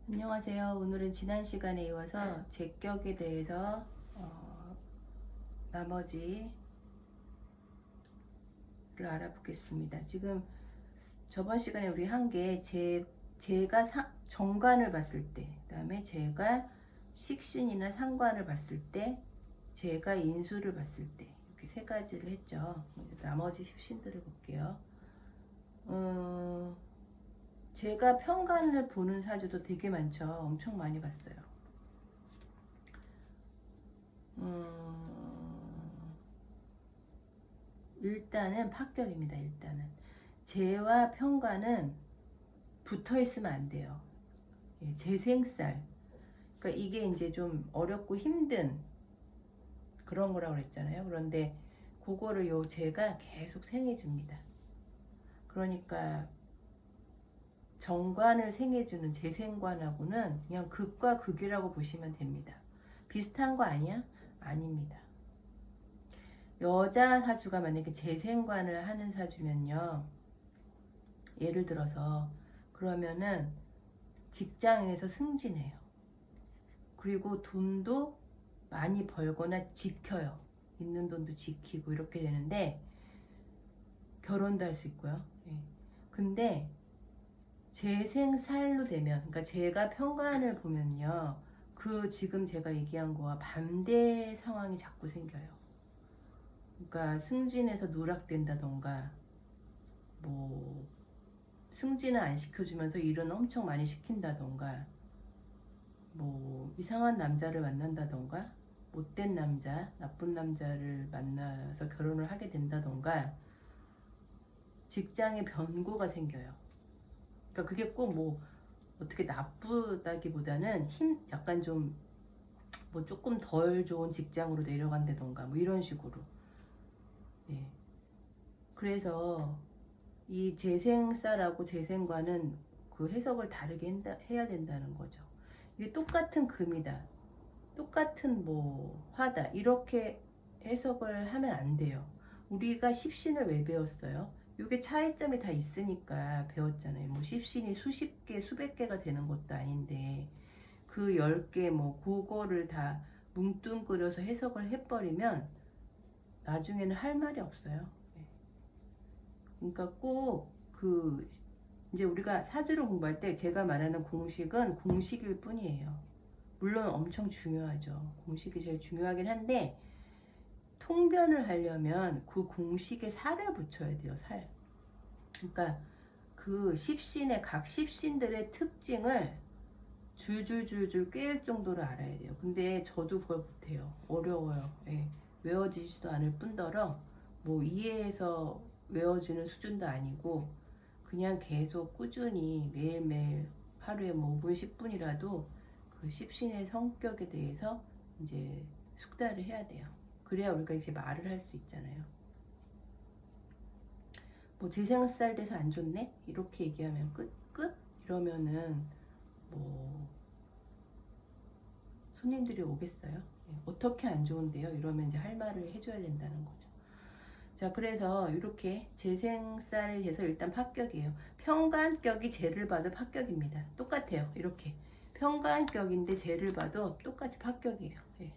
안녕하세요. 오늘은 지난 시간에 이어서 제격에 대해서 나머지를 알아보겠습니다. 지금 저번 시간에 우리 한 게 제가 정관을 봤을 때, 그 다음에 제가 식신이나 상관을 봤을 때, 제가 인수를 봤을 때 이렇게 세 가지를 했죠. 이제 나머지 식신들을 볼게요. 제가 편관을 보는 사주도 되게 많죠. 엄청 많이 봤어요. 일단은 합격입니다. 일단은 재와 편관은 붙어 있으면 안 돼요. 예, 재생살. 그러니까 이게 이제 좀 어렵고 힘든 그런 거라고 그랬잖아요. 그런데 그거를 요 재가 계속 생해줍니다. 그러니까 정관을 생해주는 재생관하고는 그냥 극과 극이라고 보시면 됩니다. 비슷한 거 아니야? 아닙니다. 여자 사주가 만약에 재생관을 하는 사주면요, 예를 들어서 그러면은 직장에서 승진해요. 그리고 돈도 많이 벌거나 지켜요. 있는 돈도 지키고 이렇게 되는데 결혼도 할 수 있고요. 예. 근데 재생살로 되면, 그러니까 제가 편관을 보면요, 그 지금 제가 얘기한 거와 반대 상황이 자꾸 생겨요. 그러니까 승진해서 누락된다던가, 뭐 승진을 안 시켜주면서 일은 엄청 많이 시킨다던가, 뭐 이상한 남자를 만난다던가, 못된 남자, 나쁜 남자를 만나서 결혼을 하게 된다던가, 직장에 변고가 생겨요. 그러니까 그게 꼭 뭐 어떻게 나쁘다기보다는 약간 좀 뭐 조금 덜 좋은 직장으로 내려간다던가 뭐 이런 식으로. 네. 그래서 이 재생사라고 재생과는 그 해석을 다르게 해야 된다는 거죠. 이게 똑같은 금이다, 똑같은 뭐 화다, 이렇게 해석을 하면 안 돼요. 우리가 십신을 왜 배웠어요? 이게 차이점이 다 있으니까 배웠잖아요. 뭐 십신이 수십 개, 수백 개가 되는 것도 아닌데 그 10개 뭐 그거를 다 뭉뚱그려서 해석을 해버리면 나중에는 할 말이 없어요. 그러니까 꼭 그 이제 우리가 사주를 공부할 때 제가 말하는 공식은 공식일 뿐이에요. 물론 엄청 중요하죠. 공식이 제일 중요하긴 한데 통변을 하려면 그 공식에 살을 붙여야 돼요. 살. 그러니까 그 십신의 각 십신들의 특징을 줄줄줄줄 꿰일 정도로 알아야 돼요. 근데 저도 그걸 못해요. 어려워요. 예. 외워지지도 않을 뿐더러 뭐 이해해서 외워지는 수준도 아니고 그냥 계속 꾸준히 매일매일 하루에 뭐 5분 10분이라도 그 십신의 성격에 대해서 이제 숙달을 해야 돼요. 그래야 우리가 이제 말을 할 수 있잖아요. 뭐 재생살 돼서 안 좋네? 이렇게 얘기하면 끝? 이러면은 뭐 손님들이 오겠어요? 어떻게 안 좋은데요? 이러면 이제 할 말을 해줘야 된다는 거죠. 자, 그래서 이렇게 재생살이 돼서 일단 합격이에요. 평간격이 재를 봐도 합격입니다. 똑같아요. 이렇게 평간격인데 재를 봐도 똑같이 합격이에요. 예.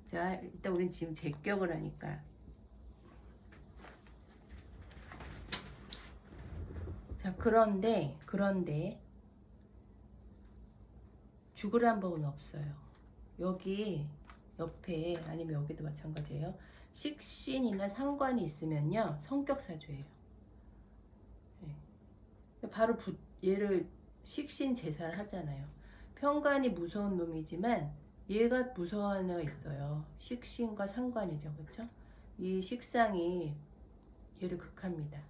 자, 일단 우린 지금 제격을 하니까. 자, 그런데 죽으란 법은 없어요. 여기 옆에 아니면 여기도 마찬가지예요. 식신이나 상관이 있으면요, 성격사주예요. 네. 바로 얘를 식신 제사를 하잖아요. 편관이 무서운 놈이지만 얘가 무서워하는 애가 있어요. 식신과 상관이죠, 그렇죠? 이 식상이 얘를 극합니다.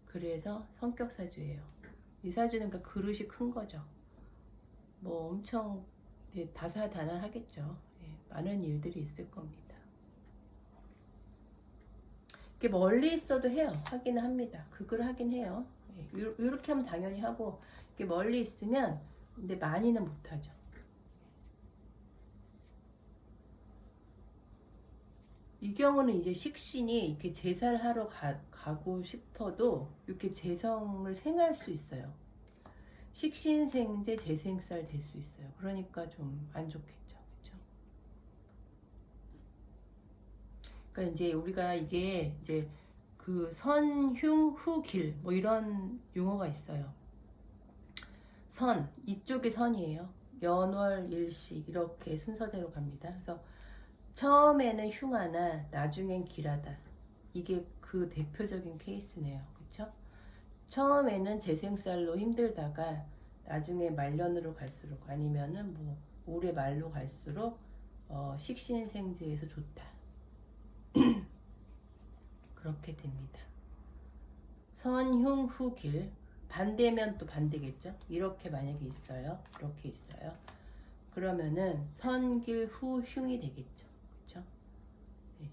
그래서 성격사주예요. 이 사주는 그러니까 그릇이 큰 거죠. 뭐 엄청 다사다난하겠죠. 예, 많은 일들이 있을 겁니다. 이렇게 멀리 있어도 해요. 하기는 합니다. 극을 하긴 해요. 예, 이렇게 하면 당연히 하고, 이렇게 멀리 있으면 근데 많이는 못하죠. 이 경우는 이제 식신이 이렇게 제사를 하러 가고 싶어도 이렇게 재성을 생할 수 있어요. 식신생제 재생살 될 수 있어요. 그러니까 좀 안 좋겠죠. 그렇죠? 그러니까 이제 우리가 이게 이제 그 선흉후길 뭐 이런 용어가 있어요. 선, 이쪽이 선이에요. 연월일시 이렇게 순서대로 갑니다. 그래서 처음에는 흉하나 나중엔 길하다. 이게 그 대표적인 케이스네요. 그쵸? 처음에는 재생살로 힘들다가 나중에 말년으로 갈수록 아니면은 뭐 올해 말로 갈수록 식신생제에서 좋다. 그렇게 됩니다. 선흉후길 반대면 또 반대겠죠. 이렇게 만약에 있어요. 이렇게 있어요. 그러면은 선길 후흉이 되겠죠. 그렇죠? 네.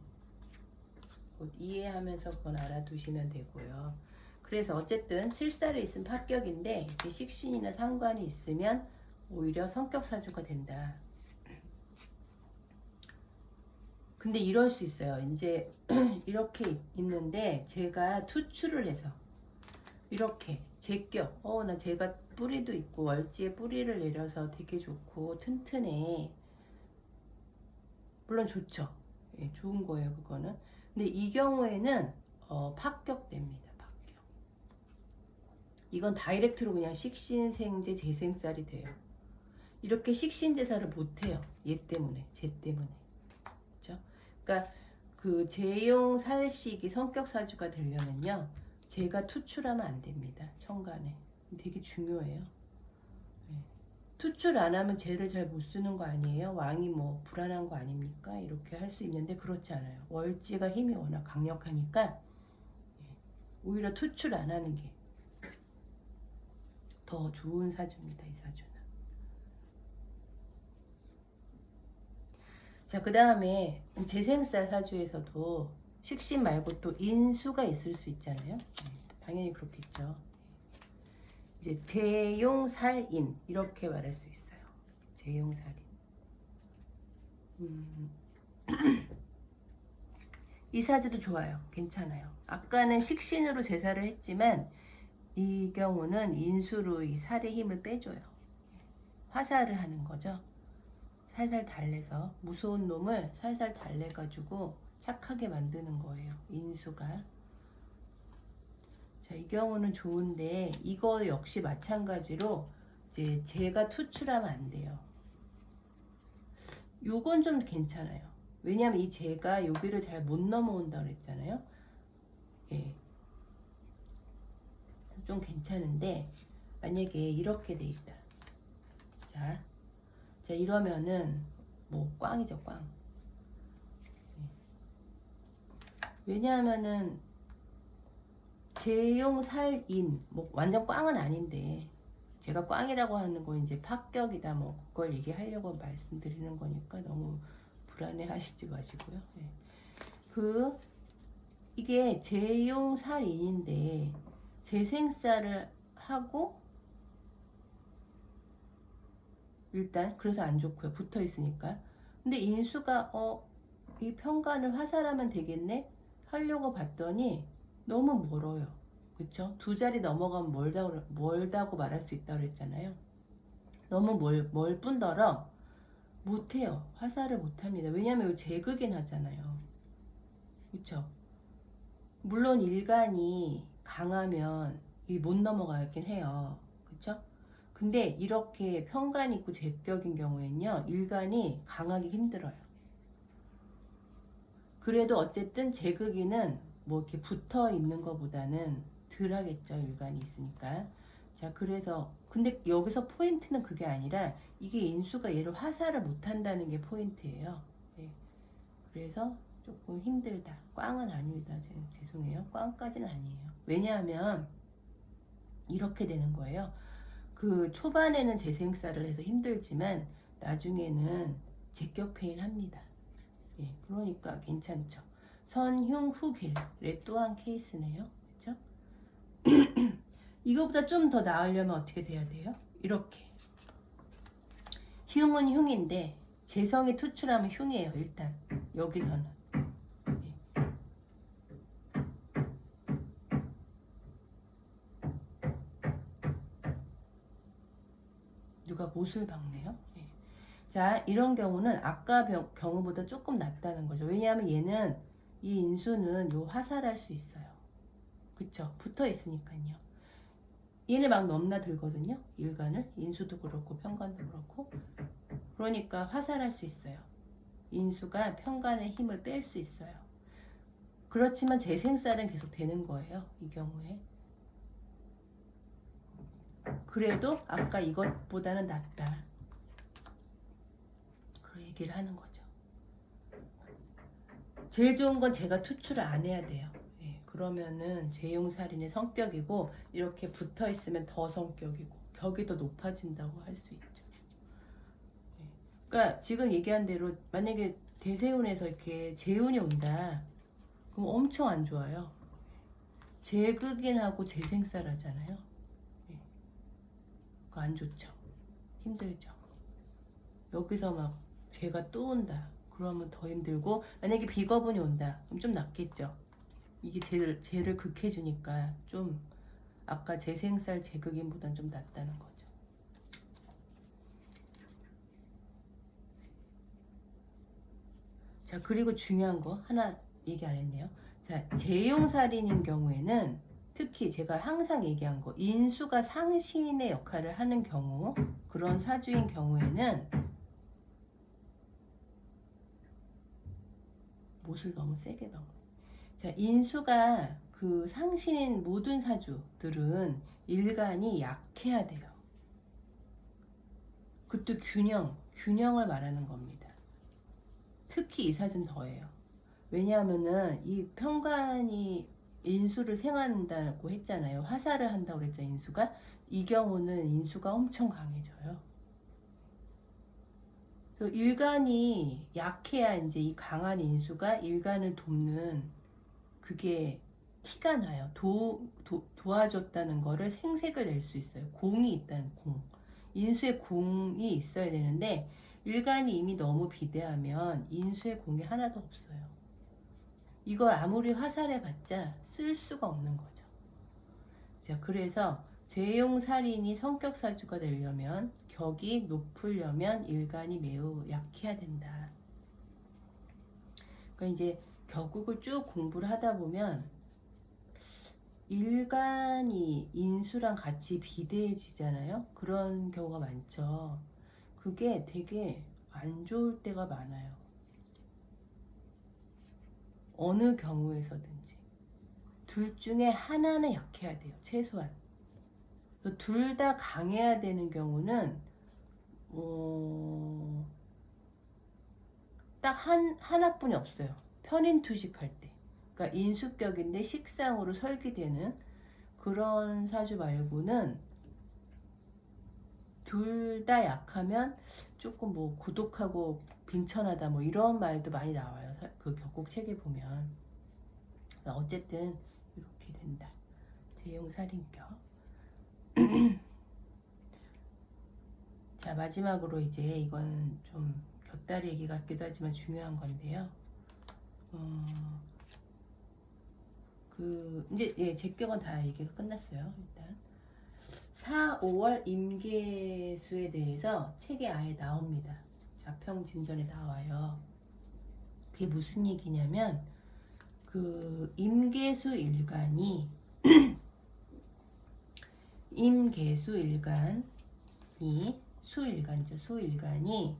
곧 이해하면서 그건 알아두시면 되고요. 그래서 어쨌든 칠살에 있으면 합격인데 이렇게 식신이나 상관이 있으면 오히려 성격사주가 된다. 근데 이럴 수 있어요. 이제 이렇게 있는데 제가 투출을 해서 이렇게 제격 나 제가 뿌리도 있고 월지에 뿌리를 내려서 되게 좋고 튼튼해. 물론 좋죠. 예, 좋은 거예요 그거는. 근데 이 경우에는 합격됩니다. 합격. 이건 다이렉트로 그냥 식신생제 재생살이 돼요. 이렇게 식신제사를 못해요. 얘 때문에, 쟤 때문에. 그렇죠? 그러니까 그 재용살식이 성격사주가 되려면요. 제가 투출하면 안 됩니다. 천간에. 되게 중요해요. 네. 투출 안 하면 쟤를 잘 못 쓰는 거 아니에요? 왕이 뭐 불안한 거 아닙니까? 이렇게 할 수 있는데 그렇지 않아요. 월지가 힘이 워낙 강력하니까 오히려 투출 안 하는 게 더 좋은 사주입니다. 이 사주는. 자, 그 다음에 재생살 사주에서도 식신 말고 또 인수가 있을 수 있잖아요. 당연히 그렇겠죠. 이제 재용살인 이렇게 말할 수 있어요. 재용살인. 이 사주도 좋아요. 괜찮아요. 아까는 식신으로 제사를 했지만 이 경우는 인수로 이 살의 힘을 빼줘요. 화살을 하는 거죠. 살살 달래서 무서운 놈을 살살 달래가지고 착하게 만드는 거예요. 인수가. 자, 이 경우는 좋은데 이거 역시 마찬가지로 이제 제가 투출하면 안 돼요. 요건 좀 괜찮아요. 왜냐면 이 제가 여기를 잘 못 넘어온다고 그랬잖아요. 예. 좀 괜찮은데 만약에 이렇게 돼 있다. 자 이러면은 뭐 꽝이죠, 꽝. 왜냐하면은 재용살인 뭐 완전 꽝은 아닌데 제가 꽝이라고 하는 건 이제 합격이다 뭐 그걸 얘기하려고 말씀드리는 거니까 너무 불안해 하시지 마시고요. 네. 이게 재용살인인데 재생살을 하고 일단 그래서 안 좋고요. 붙어 있으니까. 근데 인수가 이 평간을 화살하면 되겠네 하려고 봤더니 너무 멀어요. 그쵸? 두 자리 넘어가면 멀다고 말할 수 있다고 그랬잖아요. 너무 멀 뿐더러 못해요. 화살을 못합니다. 왜냐면 제극인 하잖아요. 그쵸? 물론 일간이 강하면 못 넘어가긴 해요. 그쵸? 근데 이렇게 편간이 있고 제격인 경우에는요. 일간이 강하기 힘들어요. 그래도 어쨌든 제극인은 뭐 이렇게 붙어 있는 것보다는 덜 하겠죠. 일간이 있으니까. 자, 그래서 근데 여기서 포인트는 그게 아니라 이게 인수가 얘를 화살을 못 한다는 게 포인트예요. 네. 그래서 조금 힘들다. 꽝은 아닙니다. 죄송해요. 꽝까지는 아니에요. 왜냐하면 이렇게 되는 거예요. 그 초반에는 재생살을 해서 힘들지만 나중에는 제격패인 합니다. 예, 그러니까 괜찮죠. 선흉후길의 또한 케이스네요. 그렇죠? 이거보다 좀 더 나으려면 어떻게 돼야 돼요? 이렇게 흉은 흉인데 재성이 투출하면 흉이에요. 일단 여기서는 누가 못을 박네요. 예. 자, 이런 경우는 아까 경우보다 조금 낫다는 거죠. 왜냐하면 얘는 이 인수는 요 화살할 수 있어요. 그쵸? 붙어 있으니까요. 얘를 막 넘나들거든요. 일간을. 인수도 그렇고 편관도 그렇고. 그러니까 화살할 수 있어요. 인수가 편관의 힘을 뺄 수 있어요. 그렇지만 재생살은 계속 되는 거예요. 이 경우에. 그래도 아까 이것보다는 낫다. 그 얘기를 하는 거죠. 제일 좋은 건 제가 투출을 안 해야 돼요. 예, 그러면은 재용살인의 성격이고 이렇게 붙어 있으면 더 성격이고 격이 더 높아진다고 할 수 있죠. 예, 그러니까 지금 얘기한 대로 만약에 대세운에서 이렇게 재운이 온다. 그럼 엄청 안 좋아요. 재극인하고 재생살 하잖아요. 예, 그거 안 좋죠. 힘들죠. 여기서 막 재가 또 온다. 그러면 더 힘들고 만약에 비거분이 온다. 그럼 좀 낫겠죠. 이게 재를 극해주니까 좀 아까 재생살 재극인보단 좀 낫다는 거죠. 자, 그리고 중요한 거 하나 얘기 안 했네요. 자, 재용살인인 경우에는 특히 제가 항상 얘기한 거 인수가 상신의 역할을 하는 경우 그런 사주인 경우에는 못을 너무 세게 박네. 자, 인수가 그 상신인 모든 사주들은 일간이 약해야 돼요. 그것도 균형을 말하는 겁니다. 특히 이 사주는 더해요. 왜냐하면은 이 편관이 인수를 생한다고 했잖아요. 화살을 한다고 그랬죠, 인수가. 이 경우는 인수가 엄청 강해져요. 일간이 약해야 이제 이 강한 인수가 일간을 돕는 그게 티가 나요. 도와줬다는 거를 생색을 낼 수 있어요. 공이 있다는 공. 인수의 공이 있어야 되는데 일간이 이미 너무 비대하면 인수의 공이 하나도 없어요. 이걸 아무리 화살해봤자 쓸 수가 없는 거죠. 자, 그래서 재용살인이 성격사주가 되려면 격이 높으려면 일간이 매우 약해야 된다. 그러니까 이제 격국을 쭉 공부를 하다 보면 일간이 인수랑 같이 비대해지잖아요. 그런 경우가 많죠. 그게 되게 안 좋을 때가 많아요. 어느 경우에서든지 둘 중에 하나는 약해야 돼요. 최소한. 둘 다 강해야 되는 경우는 딱 하나뿐이 없어요. 편인투식할 때. 그러니까 인수격인데 식상으로 설기되는 그런 사주 말고는 둘 다 약하면 조금 뭐 고독하고 빈천하다 뭐 이런 말도 많이 나와요. 그 격국 책에 보면. 어쨌든 이렇게 된다. 재용살인격. 자, 마지막으로 이제 이건 좀 곁다리 얘기 같기도 하지만 중요한 건데요. 이제 예, 제격은 다 얘기가 끝났어요. 일단 4, 5월 임계수에 대해서 책에 아예 나옵니다. 자평진전에 나와요. 그게 무슨 얘기냐면 그 임계수 일간이 임계수 일간이 수일간이죠. 수일간이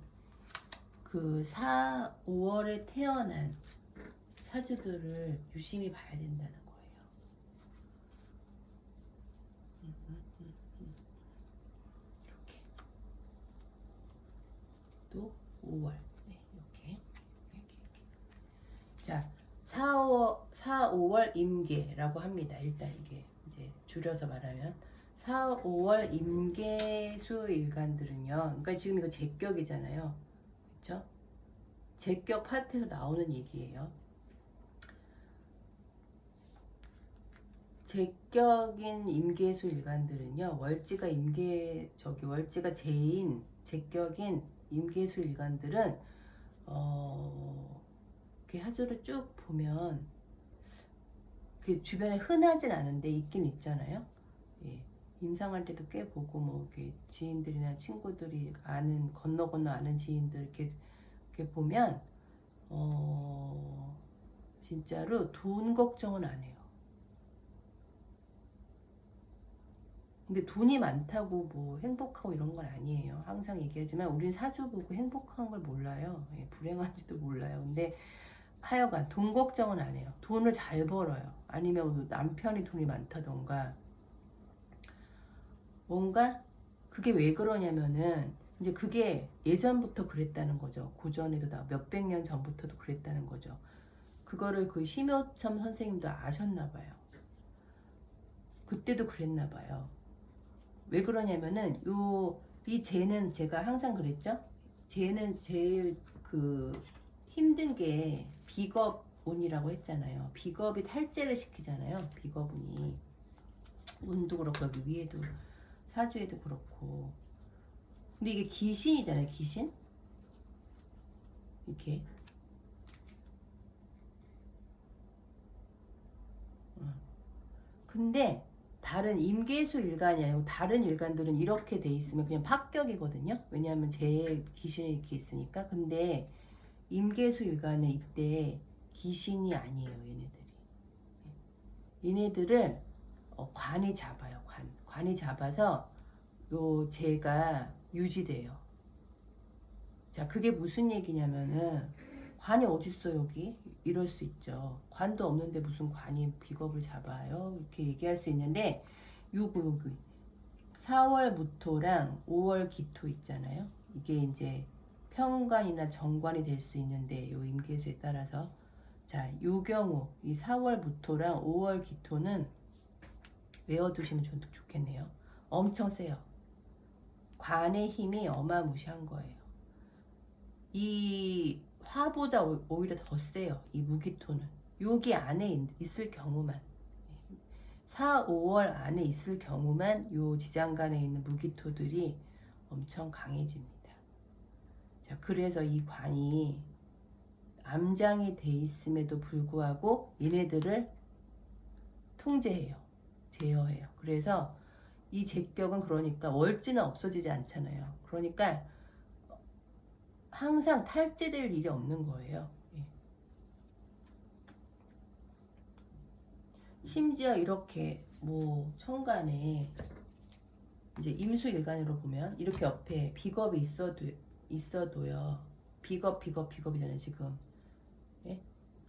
그 4, 5월에 태어난 사주들을 유심히 봐야 된다는 거예요. 이렇게 또 5월 네, 이렇게. 자, 4, 5월 임계라고 합니다. 일단 이게 이제 줄여서 말하면 4, 5월 임계수 일간들은요. 그러니까 지금 이거 제격이잖아요. 그렇죠? 제격 파트에서 나오는 얘기예요. 제격인 임계수 일간들은요. 월지가 월지가 제인 제격인 임계수 일간들은 이렇게 하주를 쭉 보면 그 주변에 흔하진 않은데 있긴 있잖아요. 예. 임상할 때도 꽤 보고 뭐 이렇게 지인들이나 친구들이 아는 건너 아는 지인들 이렇게 보면 진짜로 돈 걱정은 안 해요. 근데 돈이 많다고 뭐 행복하고 이런 건 아니에요. 항상 얘기하지만 우린 사주 보고 행복한 걸 몰라요. 예, 불행한지도 몰라요. 근데 하여간 돈 걱정은 안 해요. 돈을 잘 벌어요. 아니면 뭐 남편이 돈이 많다던가 뭔가 그게 왜 그러냐면은 이제 그게 예전부터 그랬다는 거죠. 고전에도 나 몇백 년 전부터도 그랬다는 거죠. 그거를 그 심효첨 선생님도 아셨나 봐요. 그때도 그랬나 봐요. 왜 그러냐면은 이 재는 제가 항상 그랬죠. 재는 제일 그 힘든 게 비겁운이라고 했잖아요. 비겁이 탈재를 시키잖아요. 비겁운이 운도 그렇고 여기 위에도 사주에도 그렇고. 근데 이게 귀신이잖아요. 귀신 이렇게 근데 다른 임계수 일간이 아니고 다른 일간들은 이렇게 돼 있으면 그냥 합격이거든요. 왜냐하면 제 귀신이 이렇게 있으니까. 근데 임계수 일간은 이때 귀신이 아니에요. 얘네들이. 얘네들을 관이 잡아요. 관이 잡아서 요 재가 유지돼요. 자, 그게 무슨 얘기냐면은 관이 어딨어 여기? 이럴 수 있죠. 관도 없는데 무슨 관이 비겁을 잡아요? 이렇게 얘기할 수 있는데 요거 4월 무토랑 5월 기토 있잖아요. 이게 이제 평관이나 정관이 될 수 있는데 요 임계수에 따라서 자, 요 경우 이 4월 무토랑 5월 기토는 외워두시면 좋겠네요. 엄청 세요. 관의 힘이 어마무시한 거예요. 이 화보다 오히려 더 세요. 이 무기토는. 여기 안에 있을 경우만 4, 5월 안에 있을 경우만 요 지장간에 있는 무기토들이 엄청 강해집니다. 자, 그래서 이 관이 암장이 돼 있음에도 불구하고 얘네들을 통제해요. 제어해요. 그래서 이 제격은 그러니까 월지는 없어지지 않잖아요. 그러니까 항상 탈제될 일이 없는 거예요. 예. 심지어 이렇게 뭐 천간에 이제 임수일간으로 보면 이렇게 옆에 비겁이 있어도요. 비겁이잖아요 지금. 예?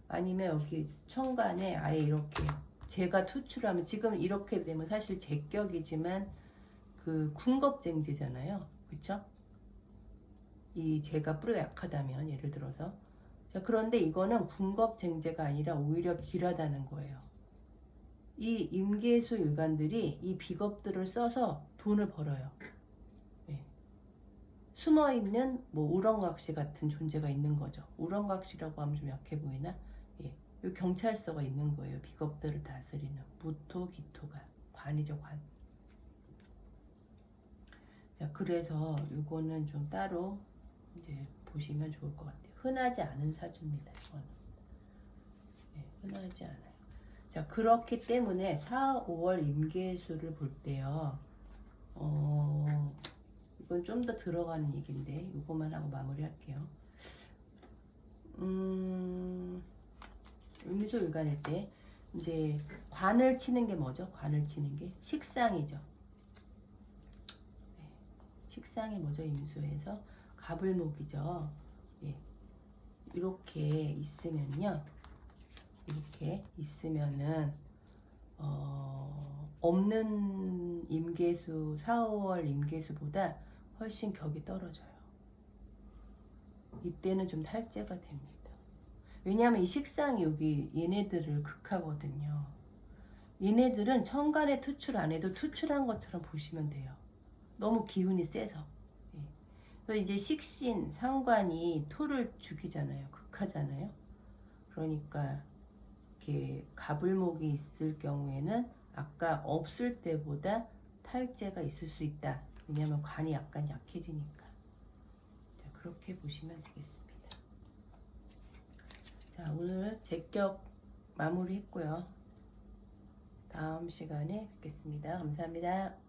아니면 여기 천간에 아예 이렇게 재가 투출하면 지금 이렇게 되면 사실 제격이지만 그 군겁쟁제잖아요. 그쵸? 이 재가 뿌리가 약하다면 예를 들어서 자, 그런데 이거는 군겁쟁제가 아니라 오히려 길하다는 거예요. 이 임계수 일간들이 이 비겁들을 써서 돈을 벌어요. 예. 숨어있는 뭐 우렁각시 같은 존재가 있는 거죠. 우렁각시라고 하면 좀 약해 보이나? 예. 이 경찰서가 있는 거예요. 비겁들을 다스리는 무토 기토가 관이죠. 관. 자, 그래서 이거는 좀 따로 이제 보시면 좋을 것 같아요. 흔하지 않은 사주입니다. 이거는. 네, 흔하지 않아요. 자, 그렇기 때문에 4, 5월 임계수를 볼 때요. 이건 좀 더 들어가는 얘기인데 이거만 하고 마무리할게요. 임수일간일 때 이제 관을 치는 게 뭐죠? 관을 치는 게 식상이죠. 네, 식상이 뭐죠? 임수에서 가불목이죠. 예. 이렇게 있으면요. 이렇게 있으면은 없는 임계수 4, 5월 임계수보다 훨씬 격이 떨어져요. 이때는 좀 탈제가 됩니다. 왜냐하면 이 식상이 여기 얘네들을 극하거든요. 얘네들은 천간에 투출 안 해도 투출한 것처럼 보시면 돼요. 너무 기운이 세서. 그래서 이제 식신, 상관이 토를 죽이잖아요. 극하잖아요. 그러니까 이렇게 가불목이 있을 경우에는 아까 없을 때보다 탈제가 있을 수 있다. 왜냐하면 관이 약간 약해지니까. 자, 그렇게 보시면 되겠습니다. 자, 오늘 제격 마무리했고요. 다음 시간에 뵙겠습니다. 감사합니다.